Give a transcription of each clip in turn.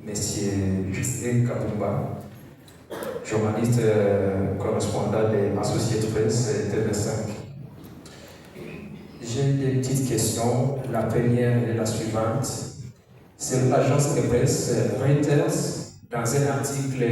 Monsieur Justin Kabumba, journaliste correspondant des Associated Press TV5. J'ai des petites questions. La première est la suivante. C'est l'agence de presse Reuters, dans un article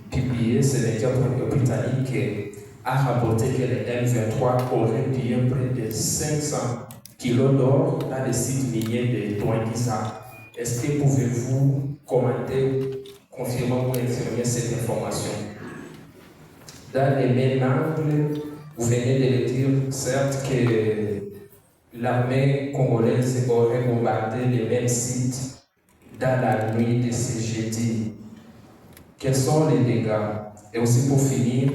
publié sur les médias britanniques, a rapporté que les M23 auraient pillé près de 500 kilos d'or dans le site minier de Douangisa. Est-ce que pouvez-vous commenter, confirmer ou infirmer cette information? Dans les mêmes angles, vous venez de le dire, certes, que l'armée congolaise aurait bombardé les mêmes sites dans la nuit de ce jeudi. Quels sont les dégâts? Et aussi pour finir,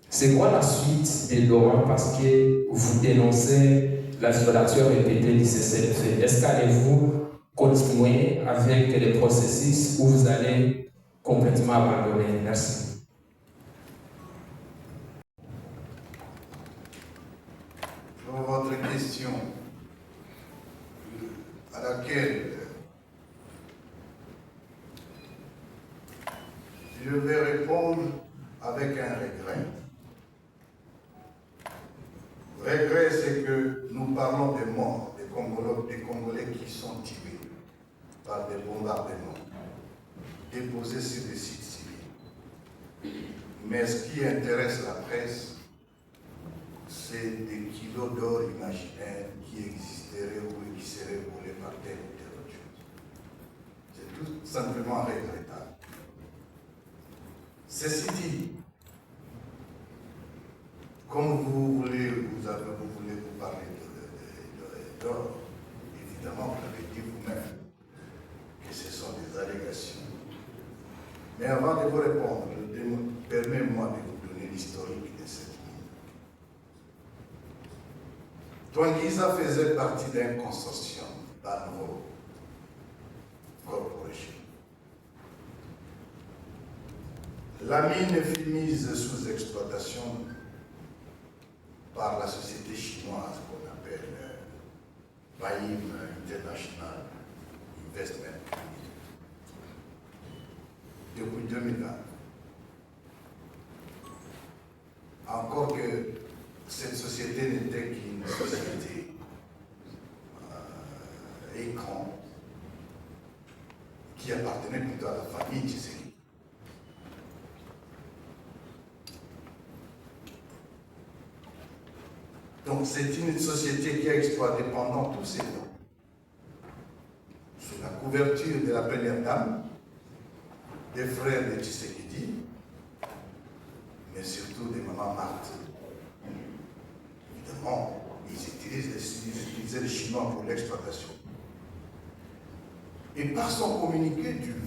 c'est quoi la suite des Dora parce que vous dénoncez la violation répétée du cessez-le-feu? Est-ce qu'allez-vous continuer avec les processus ou vous allez complètement abandonner? Merci. Pour votre question, à laquelle je vais répondre avec un regret. Regret, c'est que nous parlons des morts, des Congolais qui sont tués par des bombardements déposés sur des sites civils. Mais ce qui intéresse la presse, c'est des kilos d'or imaginaires qui existeraient ou qui seraient volés par telle ou telle autre chose. C'est tout simplement regrettable. Ceci dit, comme vous voulez vous parler d'or, évidemment, vous l'avez dit vous-même que ce sont des allégations. Mais avant de vous répondre, permettez-moi de vous donner l'historique de cette mine. Douangisa faisait partie d'un consortium, Banro Corporation. La mine fut mise sous exploitation par la société chinoise qu'on appelle Baim International Investment depuis 2020. Encore que cette société n'était qu'une société écran qui appartenait plutôt à la famille Tshisekedi. Donc c'est une société qui a exploité pendant tous ces ans, sous la couverture de la première dame, des frères de Tshisekedi, mais surtout de Maman Marthe. Évidemment, ils utilisaient les Chinois pour l'exploitation. Et par son communiqué du 8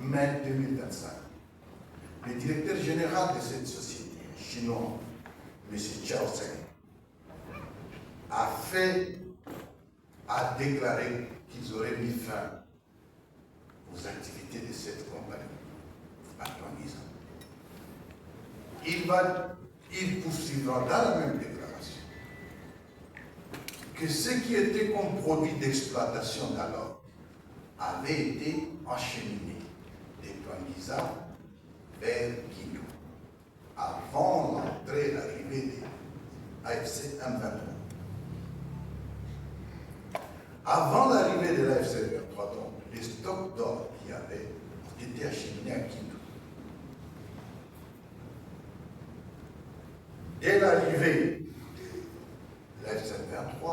mai 2025, le directeur général de cette société, chinois, M. Chao Zheng, a déclaré qu'ils auraient mis fin aux activités de cette compagnie à Douangisa. Il poursuivra dans la même déclaration que ce qui était comme produit d'exploitation d'alors avait été acheminé de Douangisa vers Guinou, avant l'entrée et l'arrivée de l'AFC M23. Avant l'arrivée de l'AFC M23, donc, les stocks d'or qui avaient été acheminés à Guinou. Dès l'arrivée de l'AFC M23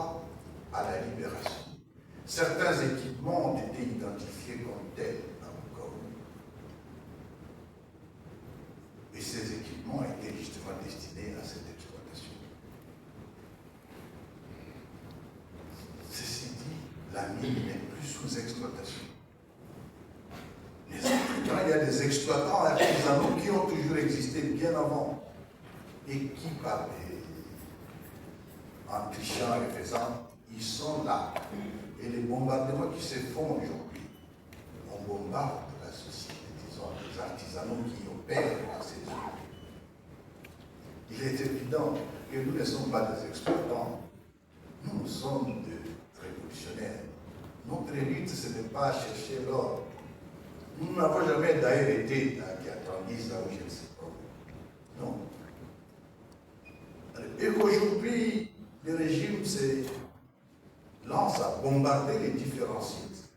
à la libération, certains équipements ont été identifiés comme tels. Et ces équipements étaient justement destinés à cette exploitation. Ceci dit, la mine n'est plus sous exploitation. Les exploitants, il y a des exploitants artisanaux qui ont toujours existé bien avant et qui, en trichant et faisant, ils sont là. Et les bombardements qui se font aujourd'hui, on bombarde la société, disons, les artisanaux qui opèrent dans ces zones. Il est évident que nous ne sommes pas des exploitants, nous sommes des révolutionnaires. très vite, ce n'est pas chercher l'or. Nous n'avons jamais d'ailleurs été à Tanguy, là où je ne sais pas. Non. Et qu'aujourd'hui, le régime lance à bombarder les différents sites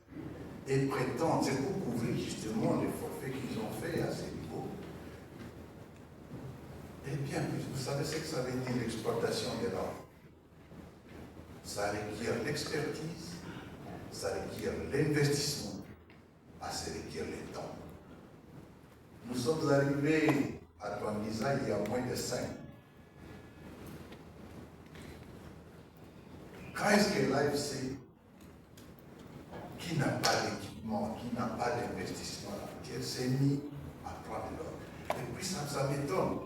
et prétend, c'est pour couvrir justement les forfaits qu'ils ont fait à ces niveaux. Et bien plus, vous savez ce que ça veut dire l'exploitation de l'or? Ça requiert l'expertise, ça requiert l'investissement, ça requiert le temps. Nous sommes arrivés à Twangisa il y a moins de 5 ans. Quand est-ce que l'AFC, qui n'a pas d'équipement, qui n'a pas d'investissement, s'est mis à prendre l'or? Et puis ça m'étonne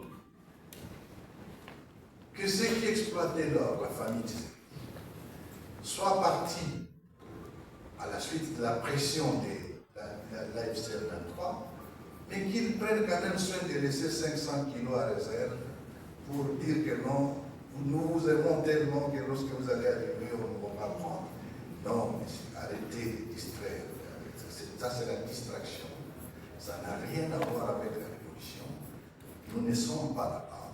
que ceux qui exploitaient l'or, la famille Tshisekedi, soient partis à la suite de la pression de l'AFC 23, mais qu'ils prennent quand même soin de laisser 500 kilos à réserve pour dire que non, nous vous aimons tellement que lorsque vous allez arriver, on ne va pas prendre. Non, arrêtez de distraire. Ça, c'est la distraction. Ça n'a rien à voir avec la révolution. Nous ne sommes pas là-bas.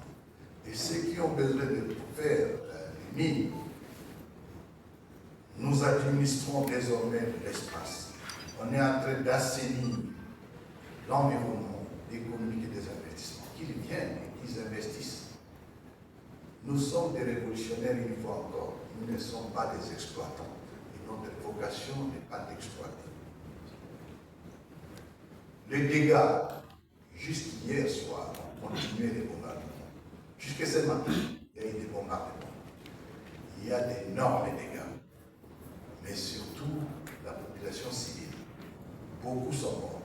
Et ceux qui ont besoin de faire les mines, nous administrons désormais l'espace. On est en train d'assainir l'environnement, l'économie et des investissements. Qu'ils viennent et qu'ils investissent. Nous sommes des révolutionnaires une fois encore. Nous ne sommes pas des exploitants. Et notre vocation n'est pas d'exploiter. Les dégâts, juste hier soir, ont continué les bombardements. Jusqu'à ce matin, il y a eu des bombardements. Il y a d'énormes dégâts. Mais surtout, la population civile. Beaucoup sont morts.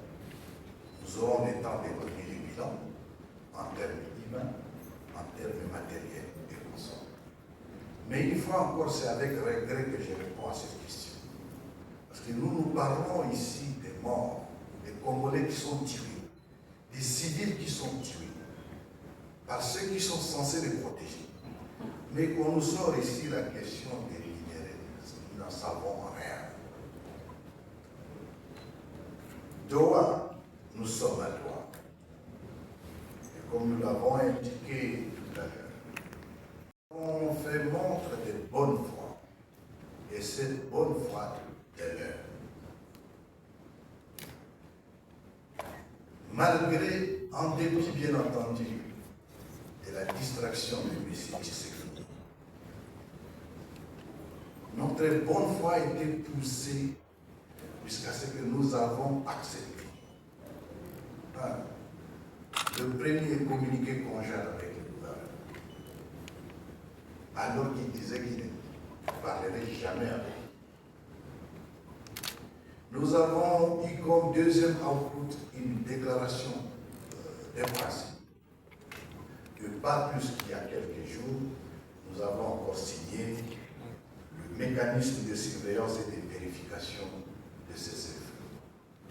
Nous aurons le temps de donner les bilans en termes humains, en termes matériels et consommés. Mais une fois encore, c'est avec regret que je réponds à cette question. Parce que nous parlons ici des morts, des Congolais qui sont tués, des civils qui sont tués, par ceux qui sont censés les protéger. Mais qu'on nous sort ici la question des minéraux, nous n'en savons rien. Doha, nous sommes à Doha. Et comme nous l'avons indiqué tout à l'heure, on fait montre de bonne foi. Et cette bonne foi demeure. Malgré, en dépit bien entendu, de la distraction de M. Tshisekedi, notre bonne foi a été poussée jusqu'à ce que nous avons accepté. Le premier communiqué conjoint avec le gouvernement, alors qu'il disait qu'il ne parlerait jamais avec nous. Nous avons eu comme deuxième output une déclaration de principe. Que pas plus qu'il y a quelques jours, nous avons encore signé le mécanisme de surveillance et de vérification de ces effets.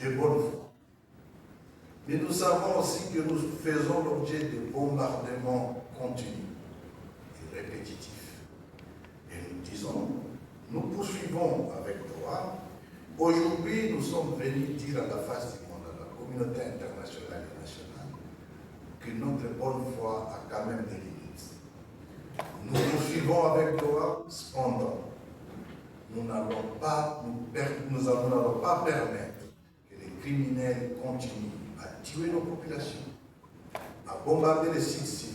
De bonne foi. Mais nous savons aussi que nous faisons l'objet de bombardements continus et répétitifs. Et nous disons, nous poursuivons avec droit. Aujourd'hui, nous sommes venus dire à la face du monde, à la communauté internationale et nationale, que notre bonne foi a quand même des limites. Nous poursuivons avec droit, cependant, nous n'allons pas permettre que les criminels continuent à tuer nos populations, à bombarder les sites civils,